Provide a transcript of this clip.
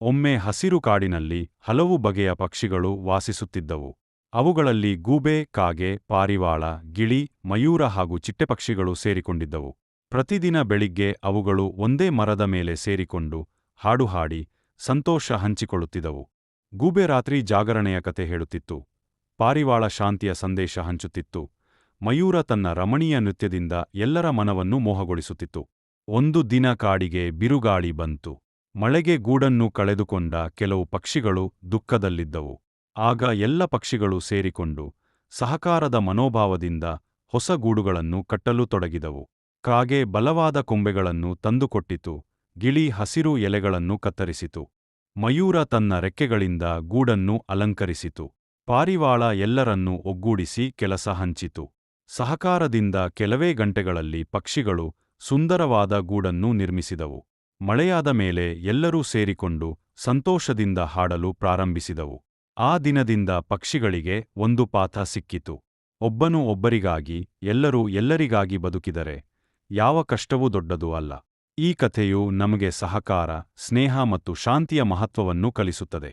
ಒಮ್ಮೆ ಹಸಿರು ಕಾಡಿನಲ್ಲಿ ಹಲವು ಬಗೆಯ ಪಕ್ಷಿಗಳು ವಾಸಿಸುತ್ತಿದ್ದವು. ಅವುಗಳಲ್ಲಿ ಗೂಬೆ, ಕಾಗೆ, ಪಾರಿವಾಳ, ಗಿಳಿ, ಮಯೂರ ಹಾಗೂ ಚಿಟ್ಟೆಪಕ್ಷಿಗಳು ಸೇರಿಕೊಂಡಿದ್ದವು. ಪ್ರತಿದಿನ ಬೆಳಿಗ್ಗೆ ಅವುಗಳು ಒಂದೇ ಮರದ ಮೇಲೆ ಸೇರಿಕೊಂಡು ಹಾಡು ಹಾಡಿ ಸಂತೋಷ ಹಂಚಿಕೊಳ್ಳುತ್ತಿದ್ದವು. ಗೂಬೆ ರಾತ್ರಿ ಜಾಗರಣೆಯ ಕತೆ ಹೇಳುತ್ತಿತ್ತು. ಪಾರಿವಾಳ ಶಾಂತಿಯ ಸಂದೇಶ ಹಂಚುತ್ತಿತ್ತು. ಮಯೂರ ತನ್ನ ರಮಣೀಯ ನೃತ್ಯದಿಂದ ಎಲ್ಲರ ಮನವನ್ನು ಮೋಹಗೊಳಿಸುತ್ತಿತ್ತು. ಒಂದು ದಿನ ಕಾಡಿಗೆ ಬಿರುಗಾಳಿ ಬಂತು. ಮಳೆಗೆ ಗೂಡನ್ನು ಕಳೆದುಕೊಂಡ ಕೆಲವು ಪಕ್ಷಿಗಳು ದುಃಖದಲ್ಲಿದ್ದವು. ಆಗ ಎಲ್ಲ ಪಕ್ಷಿಗಳು ಸೇರಿಕೊಂಡು ಸಹಕಾರದ ಮನೋಭಾವದಿಂದ ಹೊಸ ಗೂಡುಗಳನ್ನು ಕಟ್ಟಲು ತೊಡಗಿದವು. ಕಾಗೆ ಬಲವಾದ ಕೊಂಬೆಗಳನ್ನು ತಂದುಕೊಟ್ಟಿತು. ಗಿಳಿ ಹಸಿರು ಎಲೆಗಳನ್ನು ಕತ್ತರಿಸಿತು. ಮಯೂರ ತನ್ನ ರೆಕ್ಕೆಗಳಿಂದ ಗೂಡನ್ನು ಅಲಂಕರಿಸಿತು. ಪಾರಿವಾಳ ಎಲ್ಲರನ್ನೂ ಒಗ್ಗೂಡಿಸಿ ಕೆಲಸ ಹಂಚಿತು. ಸಹಕಾರದಿಂದ ಕೆಲವೇ ಗಂಟೆಗಳಲ್ಲಿ ಪಕ್ಷಿಗಳು ಸುಂದರವಾದ ಗೂಡನ್ನು ನಿರ್ಮಿಸಿದವು. ಮಳೆಯಾದ ಮೇಲೆ ಎಲ್ಲರೂ ಸೇರಿಕೊಂಡು ಸಂತೋಷದಿಂದ ಹಾಡಲು ಪ್ರಾರಂಭಿಸಿದವು. ಆ ದಿನದಿಂದ ಪಕ್ಷಿಗಳಿಗೆ ಒಂದು ಪಾಠ ಸಿಕ್ಕಿತು. ಒಬ್ಬನು ಒಬ್ಬರಿಗಾಗಿ, ಎಲ್ಲರೂ ಎಲ್ಲರಿಗಾಗಿ ಬದುಕಿದರೆ ಯಾವ ಕಷ್ಟವೂ ದೊಡ್ಡದು ಅಲ್ಲ. ಈ ಕಥೆಯು ನಮಗೆ ಸಹಕಾರ, ಸ್ನೇಹ ಮತ್ತು ಶಾಂತಿಯ ಮಹತ್ವವನ್ನು ಕಲಿಸುತ್ತದೆ.